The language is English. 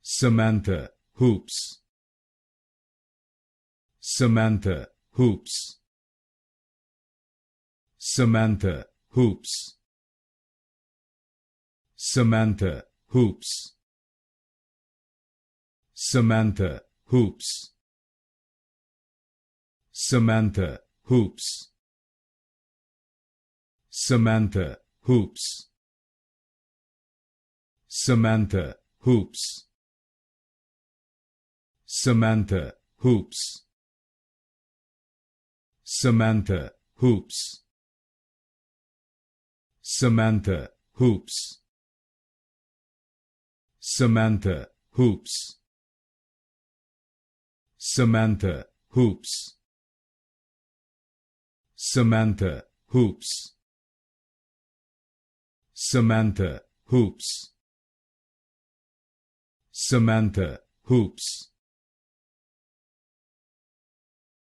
Samantha Hoopes. Samantha Hoopes. Samantha Hoopes. Samantha Hoopes. Samantha Hoopes. Samantha Hoopes. Samantha Hoopes. Samantha Hoopes. Samantha Hoopes. Samantha Hoopes. Samantha Hoopes. Samantha Hoopes. Samantha Hoopes. Samantha Hoopes. Samantha Hoopes. Samantha Hoopes.